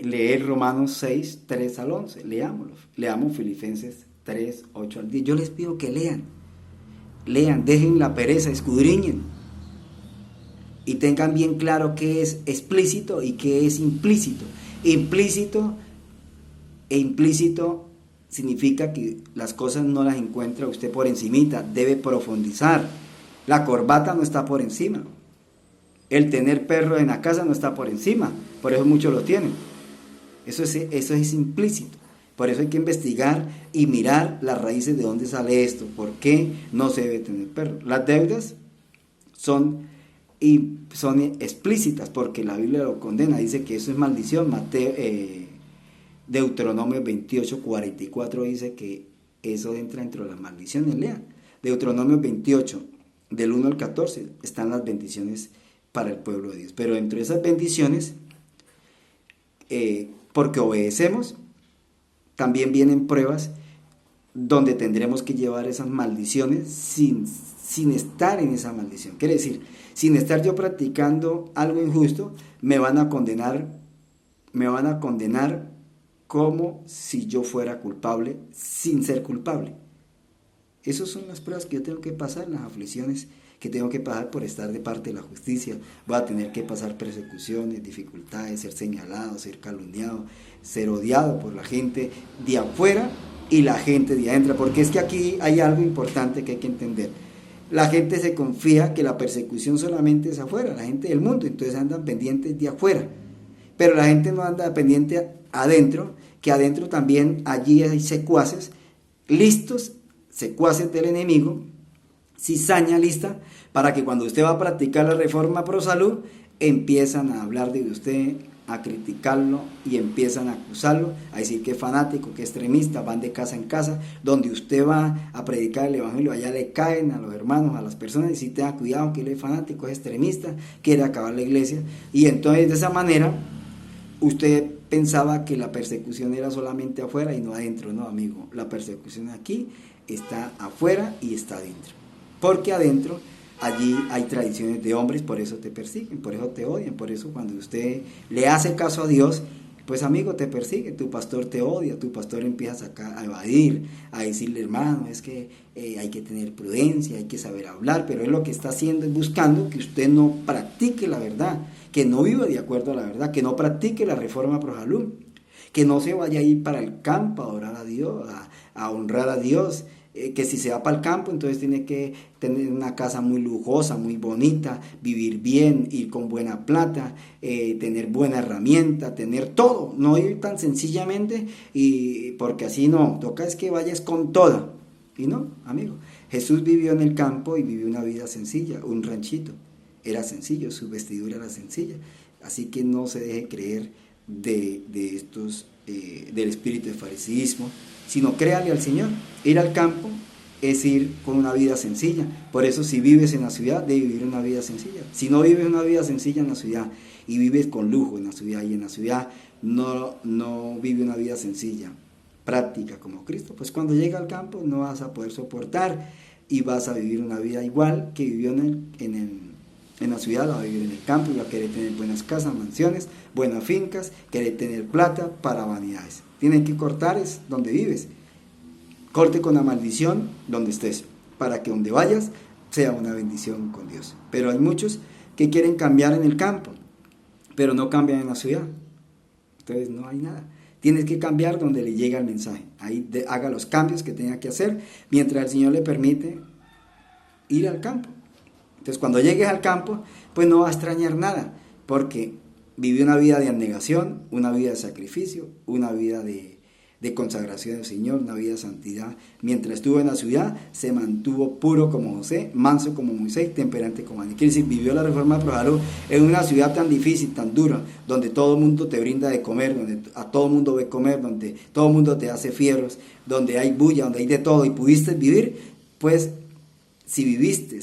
leer Romanos 6, 3 al 11. Leámoslo. Leamos Filipenses 3, 8 al 10. Yo les pido que lean, dejen la pereza, escudriñen y tengan bien claro qué es explícito y qué es implícito. Implícito e implícito significa que las cosas no las encuentra usted por encimita, debe profundizar. La corbata no está por encima. El tener perro en la casa no está por encima, por eso muchos lo tienen. Eso es implícito. Por eso hay que investigar y mirar las raíces de dónde sale esto, por qué no se debe tener perro. Las deudas son explícitas porque la Biblia lo condena, dice que eso es maldición. Deuteronomio 28, 44 dice que eso entra dentro de las maldiciones. Lean, Deuteronomio 28, del 1 al 14, están las bendiciones para el pueblo de Dios. Pero dentro de esas bendiciones, porque obedecemos, también vienen pruebas donde tendremos que llevar esas maldiciones sin estar en esa maldición. Quiere decir, sin estar yo practicando algo injusto, me van a condenar como si yo fuera culpable sin ser culpable. Esas son las pruebas que yo tengo que pasar, las aflicciones que tengo que pasar por estar de parte de la justicia. Voy a tener que pasar persecuciones, dificultades, ser señalado, ser calumniado, ser odiado por la gente de afuera y la gente de adentro, porque es que aquí hay algo importante que hay que entender. La gente se confía que la persecución solamente es afuera, la gente del mundo, entonces andan pendientes de afuera, pero la gente no anda pendiente adentro, que adentro también allí hay secuaces listos, secuaces del enemigo, cizaña lista, para que cuando usted va a practicar la reforma pro salud, empiezan a hablar de usted, a criticarlo y empiezan a acusarlo, a decir que es fanático, que es extremista, van de casa en casa, donde usted va a predicar el evangelio, allá le caen a los hermanos, a las personas, y si tenga cuidado que él es fanático, es extremista, quiere acabar la iglesia, y entonces de esa manera usted pensaba que la persecución era solamente afuera y no adentro. No, amigo, la persecución aquí está afuera y está adentro, porque adentro allí hay tradiciones de hombres, por eso te persiguen, por eso te odian, por eso cuando usted le hace caso a Dios, pues amigo, te persigue, tu pastor te odia, tu pastor empieza a evadir, a decirle, hermano, es que hay que tener prudencia, hay que saber hablar, pero él lo que está haciendo es buscando que usted no practique la verdad, que no viva de acuerdo a la verdad, que no practique la reforma pro salud, que no se vaya a ir para el campo a adorar a Dios, a honrar a Dios, que si se va para el campo, entonces tiene que tener una casa muy lujosa, muy bonita, vivir bien, ir con buena plata, tener buena herramienta, tener todo, no ir tan sencillamente, y porque así no, toca es que vayas con toda, y no, amigo, Jesús vivió en el campo y vivió una vida sencilla, un ranchito, era sencillo, su vestidura era sencilla, así que no se deje creer de estos, del espíritu de fariseísmo, sino créale al Señor. Ir al campo es ir con una vida sencilla. Por eso si vives en la ciudad, debes vivir una vida sencilla. Si no vives una vida sencilla en la ciudad y vives con lujo en la ciudad, y en la ciudad no vive una vida sencilla, práctica como Cristo, pues cuando llega al campo no vas a poder soportar y vas a vivir una vida igual que vivió en la ciudad, la va a vivir en el campo y va a querer tener buenas casas, mansiones, buenas fincas, querer tener plata para vanidades. Tienen que cortar es donde vives. Corte con la maldición donde estés, para que donde vayas sea una bendición con Dios. Pero hay muchos que quieren cambiar en el campo, pero no cambian en la ciudad. Entonces no hay nada. Tienes que cambiar donde le llega el mensaje. Ahí haga los cambios que tenga que hacer, mientras el Señor le permite ir al campo. Entonces cuando llegues al campo, pues no va a extrañar nada, porque vivió una vida de abnegación, una vida de sacrificio, una vida de consagración al Señor, una vida de santidad. Mientras estuvo en la ciudad, se mantuvo puro como José, manso como Moisés, temperante como Daniel. Quiere decir, vivió la reforma pro salud en una ciudad tan difícil, tan dura, donde todo el mundo te brinda de comer, donde a todo el mundo ve comer, donde todo el mundo te hace fieros, donde hay bulla, donde hay de todo, y pudiste vivir, pues si viviste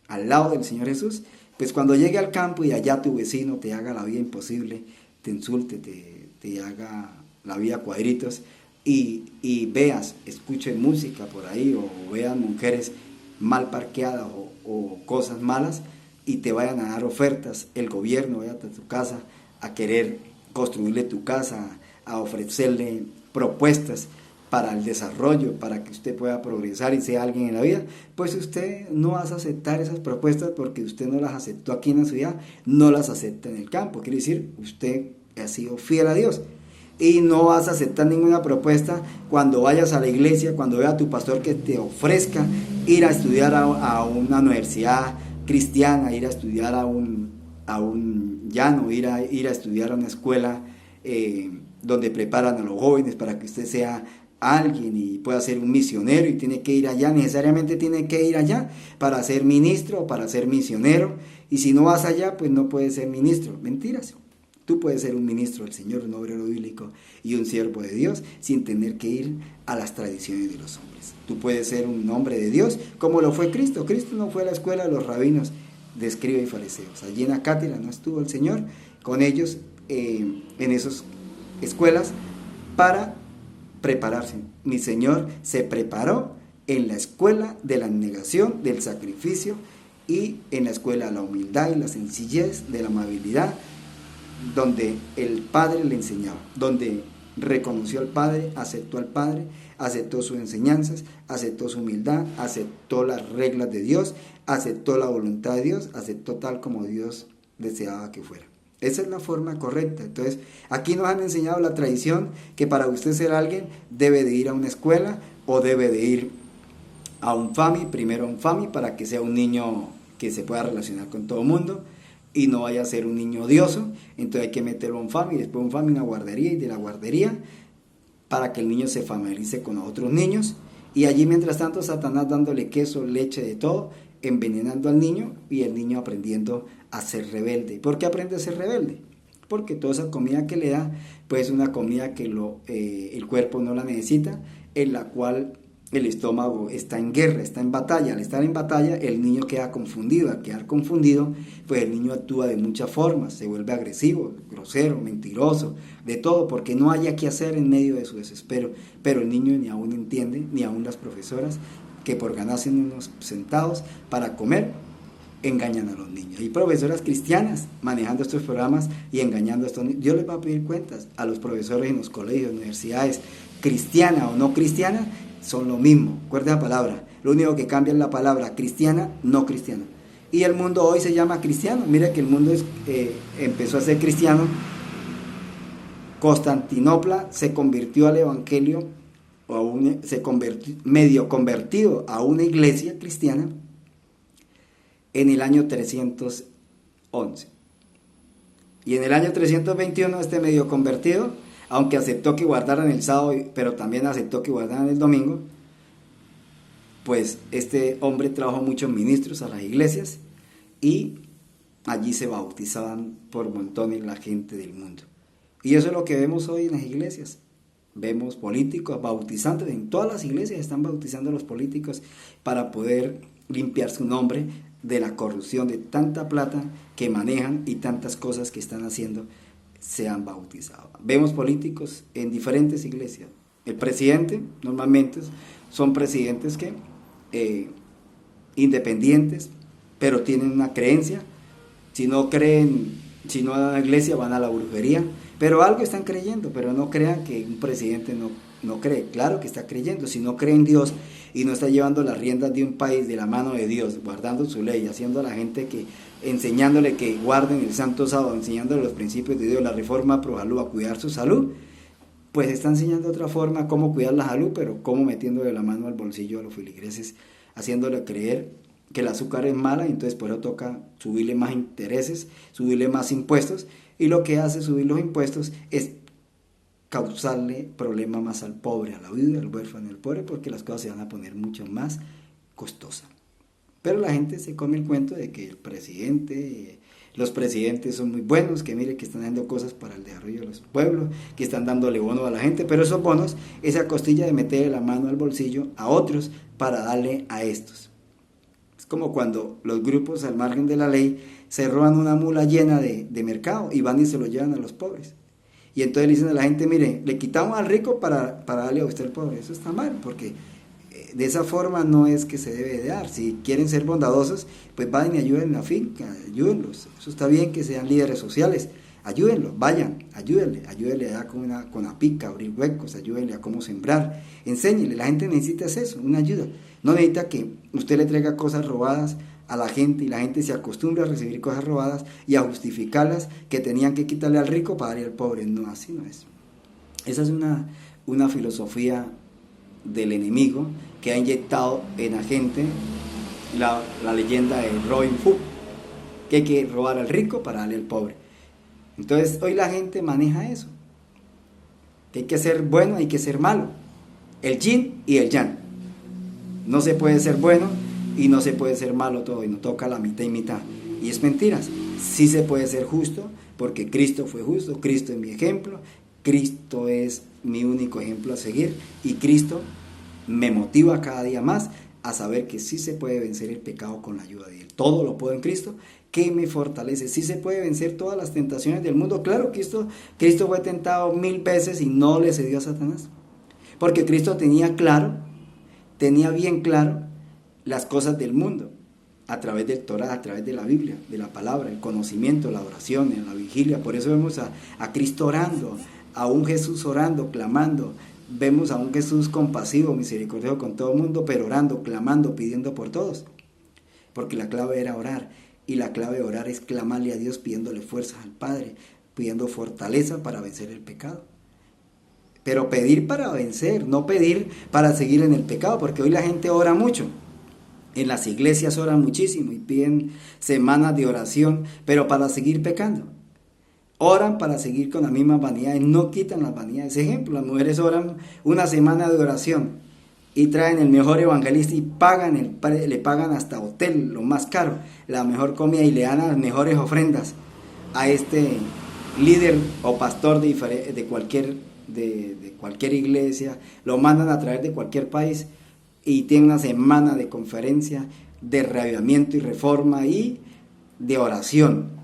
al lado del Señor Jesús, pues cuando llegue al campo y allá tu vecino te haga la vida imposible, te insulte, te haga la vida cuadritos, y veas, escuches música por ahí, o veas mujeres mal parqueadas o cosas malas, y te vayan a dar ofertas, el gobierno vaya a tu casa a querer construirle tu casa, a ofrecerle propuestas para el desarrollo, para que usted pueda progresar y sea alguien en la vida, pues usted no va a aceptar esas propuestas porque usted no las aceptó aquí en la ciudad, no las acepta en el campo. Quiere decir, usted ha sido fiel a Dios. Y no vas a aceptar ninguna propuesta cuando vayas a la iglesia, cuando vea a tu pastor que te ofrezca ir a estudiar a una universidad cristiana, ir a estudiar a un llano, ir a estudiar a una escuela donde preparan a los jóvenes para que usted sea alguien y pueda ser un misionero y tiene que ir allá, necesariamente tiene que ir allá para ser ministro o para ser misionero, y si no vas allá pues no puedes ser ministro. Mentiras. Tú puedes ser un ministro del Señor, un obrero bíblico y un siervo de Dios sin tener que ir a las tradiciones de los hombres. Tú puedes ser un hombre de Dios como lo fue Cristo. Cristo no fue a la escuela de los rabinos de escribas y fariseos. Allí en Acátila no estuvo el Señor con ellos en esas escuelas para prepararse. Mi Señor se preparó en la escuela de la abnegación, del sacrificio, y en la escuela de la humildad y la sencillez, de la amabilidad, donde el Padre le enseñaba, donde reconoció al Padre, aceptó al Padre, aceptó sus enseñanzas, aceptó su humildad, aceptó las reglas de Dios, aceptó la voluntad de Dios, aceptó tal como Dios deseaba que fuera. Esa es la forma correcta. Entonces, aquí nos han enseñado la tradición que para usted ser alguien debe de ir a una escuela o debe de ir a un FAMI, primero a un FAMI para que sea un niño que se pueda relacionar con todo el mundo y no vaya a ser un niño odioso. Entonces hay que meterlo a un FAMI, después un FAMI, una guardería, y de la guardería para que el niño se familiarice con los otros niños, y allí mientras tanto Satanás dándole queso, leche, de todo, envenenando al niño, y el niño aprendiendo a ser rebelde. ¿Por qué aprende a ser rebelde? Porque toda esa comida que le da pues es una comida que el cuerpo no la necesita, en la cual el estómago está en guerra, está en batalla. Al estar en batalla, el niño queda confundido. Al quedar confundido, pues el niño actúa de muchas formas, se vuelve agresivo, grosero, mentiroso, de todo, porque no haya qué hacer en medio de su desespero. Pero el niño ni aún entiende, ni aún las profesoras, que por ganarse unos centavos para comer, engañan a los niños. Hay profesoras cristianas manejando estos programas y engañando a estos niños. Dios les va a pedir cuentas a los profesores en los colegios, universidades, cristiana o no cristiana, son lo mismo. Recuerda la palabra, lo único que cambia es la palabra cristiana, no cristiana. Y el mundo hoy se llama cristiano. Mira que el mundo empezó a ser cristiano. Constantinopla se convirtió al evangelio, se convirtió, medio convertido a una iglesia cristiana en el año 311. Y en el año 321 este medio convertido, aunque aceptó que guardaran el sábado, pero también aceptó que guardaran el domingo, pues este hombre trajo muchos ministros a las iglesias y allí se bautizaban por montones la gente del mundo. Y eso es lo que vemos hoy en las iglesias. Vemos políticos bautizando, en todas las iglesias están bautizando a los políticos para poder limpiar su nombre de la corrupción, de tanta plata que manejan y tantas cosas que están haciendo. Se han bautizado. Vemos políticos en diferentes iglesias. El presidente normalmente son presidentes que independientes, pero tienen una creencia. Si no creen, si no van a la iglesia, van a la brujería, pero algo están creyendo. Pero no crean que un presidente no cree. Claro que está creyendo. Si no cree en Dios y no está llevando las riendas de un país de la mano de Dios, guardando su ley, haciendo a la gente que, enseñándole que guarden el santo sábado, enseñándole los principios de Dios, la reforma pro salud, a cuidar su salud, pues está enseñando otra forma cómo cuidar la salud, pero cómo metiéndole la mano al bolsillo a los feligreses, haciéndole creer que el azúcar es mala, y entonces por eso toca subirle más intereses, subirle más impuestos, y lo que hace subir los impuestos es causarle problema más al pobre, a la viuda, al huérfano, al pobre, porque las cosas se van a poner mucho más costosas. Pero la gente se come el cuento de que los presidentes son muy buenos, que mire que están haciendo cosas para el desarrollo de los pueblos, que están dándole bonos a la gente, pero esos bonos, esa costilla de meterle la mano al bolsillo a otros para darle a estos. Es como cuando los grupos al margen de la ley se roban una mula llena de mercado y van y se lo llevan a los pobres. Y entonces le dicen a la gente, mire, le quitamos al rico para darle a usted al pobre. Eso está mal, porque de esa forma no es que se debe de dar. Si quieren ser bondadosos, pues vayan y ayuden en la finca, ayúdenlos. Eso está bien, que sean líderes sociales, ayúdenlo, vayan, ayúdenle allá con la pica, abrir huecos, ayúdenle a cómo sembrar, enséñele, la gente necesita eso, una ayuda. No necesita que usted le traiga cosas robadas a la gente y la gente se acostumbre a recibir cosas robadas y a justificarlas que tenían que quitarle al rico para darle al pobre. No, así no es. Esa es una filosofía del enemigo que ha inyectado en la gente la leyenda de Robin Hood, que hay que robar al rico para darle al pobre. Entonces hoy la gente maneja eso, que hay que ser bueno, hay que ser malo, el yin y el yang. No se puede ser bueno y no se puede ser malo todo, y no toca la mitad y mitad. Y es mentiras. Sí se puede ser justo, porque Cristo fue justo, Cristo es mi ejemplo, Cristo es mi único ejemplo a seguir, y Cristo me motiva cada día más a saber que sí se puede vencer el pecado con la ayuda de Él. Todo lo puedo en Cristo, que me fortalece. Sí se puede vencer todas las tentaciones del mundo. Claro, Cristo fue tentado 1000 veces y no le cedió a Satanás, porque Cristo tenía bien claro las cosas del mundo, a través del Torah, a través de la Biblia, de la palabra, el conocimiento, la oración, en la vigilia. Por eso vemos a Cristo orando, a un Jesús orando, clamando. Vemos a un Jesús compasivo, misericordioso con todo el mundo, pero orando, clamando, pidiendo por todos. Porque la clave era orar, y la clave de orar es clamarle a Dios, pidiéndole fuerzas al Padre, pidiendo fortaleza para vencer el pecado. Pero pedir para vencer, no pedir para seguir en el pecado, porque hoy la gente ora mucho. En las iglesias oran muchísimo y piden semanas de oración, pero para seguir pecando. Oran para seguir con las mismas vanidades, no quitan las vanidades. Ejemplo, las mujeres oran una semana de oración y traen el mejor evangelista y le pagan hasta hotel, lo más caro, la mejor comida, y le dan las mejores ofrendas a este líder o pastor de cualquier iglesia. Lo mandan a traer de cualquier país y tiene una semana de conferencia, de reavivamiento y reforma y de oración.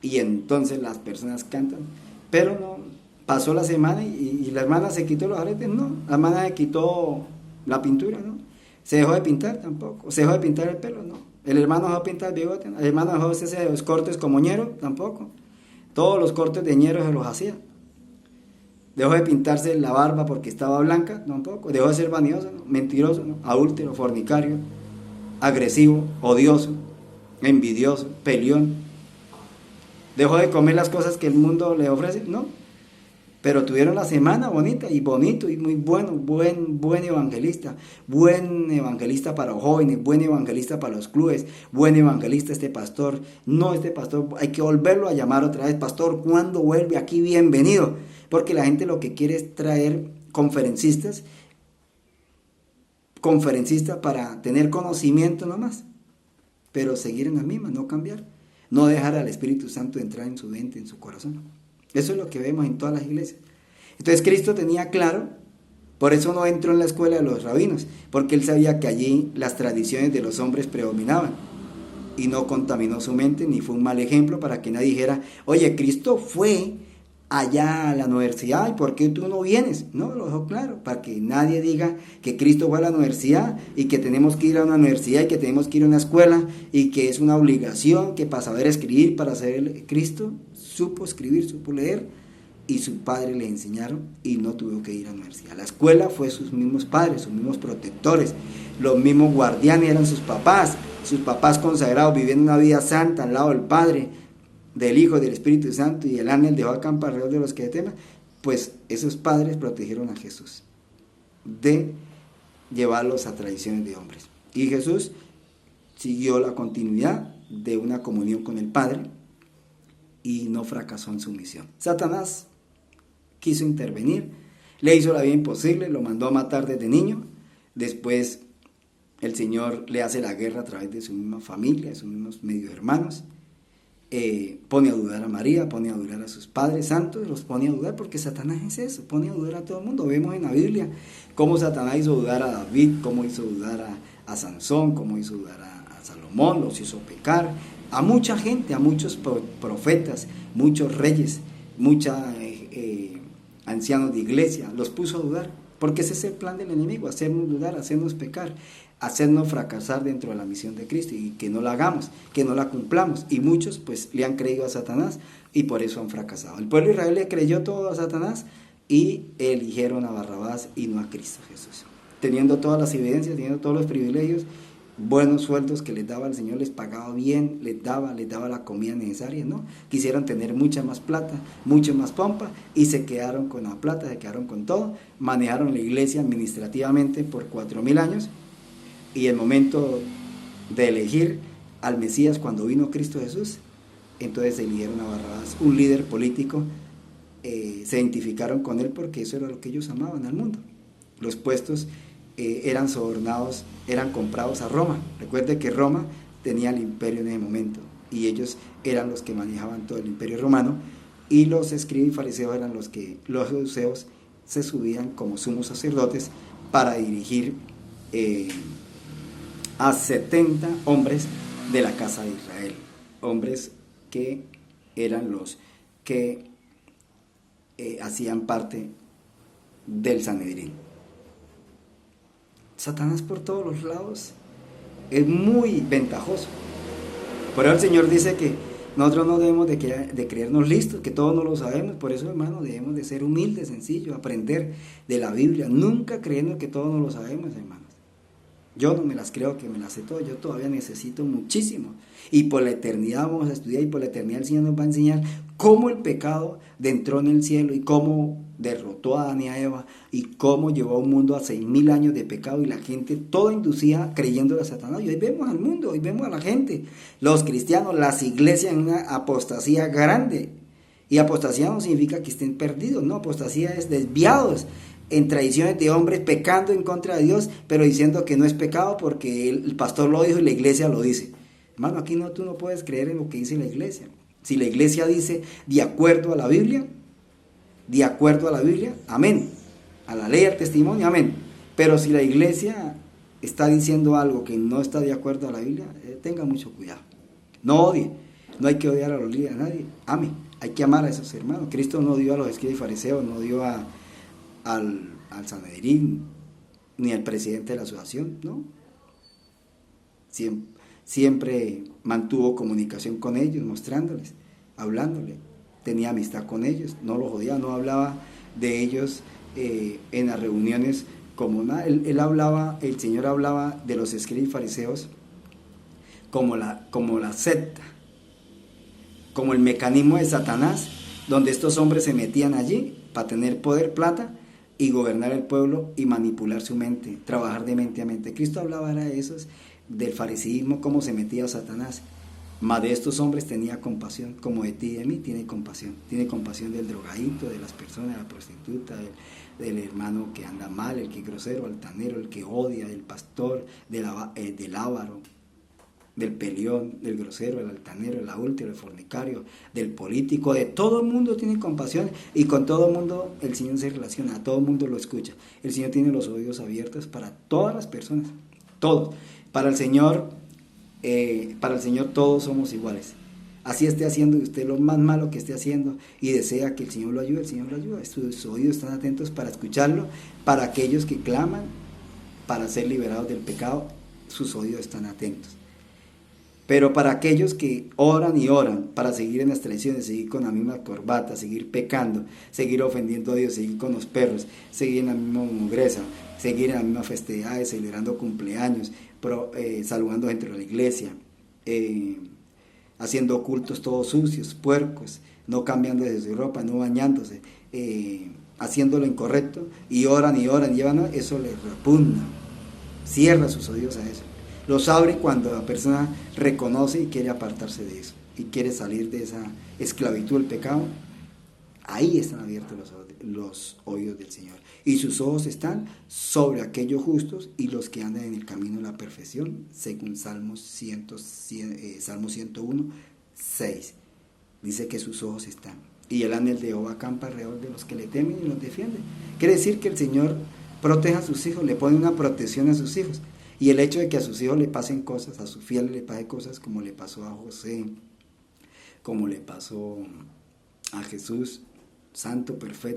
Y entonces las personas cantan, pero no, pasó la semana y la hermana se quitó los aretes, no, la hermana se quitó la pintura, no, se dejó de pintar tampoco, se dejó de pintar el pelo, no, el hermano dejó de pintar el bigote, el hermano dejó de hacerse los cortes como ñero, tampoco, todos los cortes de ñero se los hacía. Dejó de pintarse la barba porque estaba blanca, tampoco. Dejó de ser vanidoso, ¿no? Mentiroso, ¿no? Adúltero, fornicario, agresivo, odioso, envidioso, peleón. Dejó de comer las cosas que el mundo le ofrece, no. Pero tuvieron la semana bonita y bonito y muy bueno, buen evangelista para los jóvenes, buen evangelista para los clubes, buen evangelista este pastor. No, este pastor hay que volverlo a llamar otra vez, pastor, ¿cuándo vuelve aquí? Bienvenido. Porque la gente lo que quiere es traer conferencistas para tener conocimiento nomás, pero seguir en la misma, no cambiar, no dejar al Espíritu Santo entrar en su mente, en su corazón. Eso es lo que vemos en todas las iglesias. Entonces Cristo tenía claro, por eso no entró en la escuela de los rabinos, porque él sabía que allí las tradiciones de los hombres predominaban, y no contaminó su mente, ni fue un mal ejemplo para que nadie dijera, oye, Cristo fue allá a la universidad, ¿y por qué tú no vienes? No, lo dejó claro, para que nadie diga que Cristo fue a la universidad y que tenemos que ir a una universidad y que tenemos que ir a una escuela y que es una obligación, que para saber escribir, para ser Cristo supo escribir, supo leer, y su padre le enseñaron y no tuvo que ir a la universidad. La escuela fue sus mismos padres, sus mismos protectores, los mismos guardianes eran sus papás consagrados, viviendo una vida santa al lado del Padre, del Hijo, del Espíritu Santo, y el ángel dejó acampa alrededor de los que le teman. Pues esos padres protegieron a Jesús de llevarlos a tradiciones de hombres, y Jesús siguió la continuidad de una comunión con el Padre y no fracasó en su misión. Satanás quiso intervenir, le hizo la vida imposible, lo mandó a matar desde niño. Después el Señor le hace la guerra a través de su misma familia, de sus mismos medio hermanos. Pone a dudar a María, pone a dudar a sus padres santos, los pone a dudar, porque Satanás es eso, pone a dudar a todo el mundo. Vemos en la Biblia cómo Satanás hizo dudar a David, cómo hizo dudar a Sansón, cómo hizo dudar a Salomón, los hizo pecar, a mucha gente, a muchos profetas, muchos reyes, muchos ancianos de iglesia, los puso a dudar. porque ese es el plan del enemigo, hacernos dudar, hacernos pecar, hacernos fracasar dentro de la misión de Cristo y que no la hagamos, que no la cumplamos. Y muchos pues le han creído a Satanás y por eso han fracasado. El pueblo de Israel le creyó todo a Satanás y eligieron a Barrabás y no a Cristo Jesús. Teniendo todas las evidencias, teniendo todos los privilegios, buenos sueldos que les daba el Señor, les pagaba bien, les daba la comida necesaria, ¿no? Quisieron tener mucha más plata, mucha más pompa, y se quedaron con la plata, se quedaron con todo, manejaron la iglesia administrativamente por 4000 años, y el momento de elegir al Mesías cuando vino Cristo Jesús, entonces eligieron a Barrabás, un líder político, se identificaron con él porque eso era lo que ellos amaban al mundo. Los puestos eran sobornados, eran comprados a Roma. Recuerde que Roma tenía el imperio en ese momento y ellos eran los que manejaban todo el imperio romano, y los escribas y fariseos eran los saduceos se subían como sumos sacerdotes para dirigir a 70 hombres de la casa de Israel, hombres que eran los que hacían parte del Sanedrín. Satanás por todos los lados es muy ventajoso. Por eso el Señor dice que nosotros no debemos de creernos listos, que todos no lo sabemos. Por eso, hermano, debemos de ser humildes, sencillos, aprender de la Biblia, nunca creyendo que todos no lo sabemos, hermanos. Yo no me las creo que me las sé todo, yo todavía necesito muchísimo. Y por la eternidad vamos a estudiar, y por la eternidad el Señor nos va a enseñar cómo el pecado entró en el cielo y cómo derrotó a Adán y a Eva y cómo llevó a un mundo a 6000 años de pecado y la gente toda inducida creyendo a Satanás. Y hoy vemos al mundo, hoy vemos a la gente, los cristianos, las iglesias en una apostasía grande. Y apostasía no significa que estén perdidos, no, apostasía es desviados en tradiciones de hombres, pecando en contra de Dios, pero diciendo que no es pecado porque el pastor lo dijo y la iglesia lo dice. Hermano, aquí no, tú no puedes creer en lo que dice la iglesia. Si la iglesia dice de acuerdo a la Biblia, amén. A la ley, al testimonio, amén. Pero si la iglesia está diciendo algo que no está de acuerdo a la Biblia, tenga mucho cuidado. No odie, no hay que odiar a los líderes, a nadie. Ame, hay que amar a esos hermanos. Cristo no dio a los escribas y fariseos, no dio al Sanedrín, ni al presidente de la asociación, ¿no? Siempre mantuvo comunicación con ellos, mostrándoles, hablándole, tenía amistad con ellos, no los odiaba, no hablaba de ellos en las reuniones como nada. El Señor hablaba de los escribas y fariseos como la secta, como el mecanismo de Satanás, donde estos hombres se metían allí para tener poder, plata, y gobernar el pueblo y manipular su mente, trabajar de mente a mente. Cristo hablaba de esos, del fariseísmo, cómo se metía Satanás. Mas de estos hombres tenía compasión, como de ti y de mí tiene compasión del drogadito, de las personas, de la prostituta, del hermano que anda mal, el que es grosero, altanero, el que odia, del pastor, del avaro, del peleón, del grosero, del altanero, del adúltero, del fornicario, del político. De todo el mundo tiene compasión, y con todo el mundo el Señor se relaciona, a todo el mundo lo escucha. El Señor tiene los oídos abiertos para todas las personas, todos. Para el Señor todos somos iguales. Así esté haciendo usted lo más malo que esté haciendo y desea que el Señor lo ayude, el Señor lo ayuda. Sus oídos están atentos para escucharlo. Para aquellos que claman para ser liberados del pecado, sus oídos están atentos. Pero para aquellos que oran y oran para seguir en las tradiciones, seguir con la misma corbata, seguir pecando, seguir ofendiendo a Dios, seguir con los perros, seguir en la misma mugreza, seguir en las mismas festividades, celebrando cumpleaños, saludando dentro de la iglesia, haciendo cultos todos sucios, puercos, no cambiando de su ropa, no bañándose, haciendo lo incorrecto, y oran, eso les repugna. Cierra sus oídos a eso. Los abre cuando la persona reconoce y quiere apartarse de eso, y quiere salir de esa esclavitud del pecado. Ahí están abiertos los oídos del Señor, y sus ojos están sobre aquellos justos y los que andan en el camino de la perfección, según Salmo 101, 6. Dice que sus ojos están. Y el ángel de Jehová acampa alrededor de los que le temen y los defiende. Quiere decir que el Señor protege a sus hijos, le pone una protección a sus hijos. Y el hecho de que a sus hijos le pasen cosas, a sus fieles le pasen cosas, como le pasó a José, como le pasó a Jesús, santo, perfecto.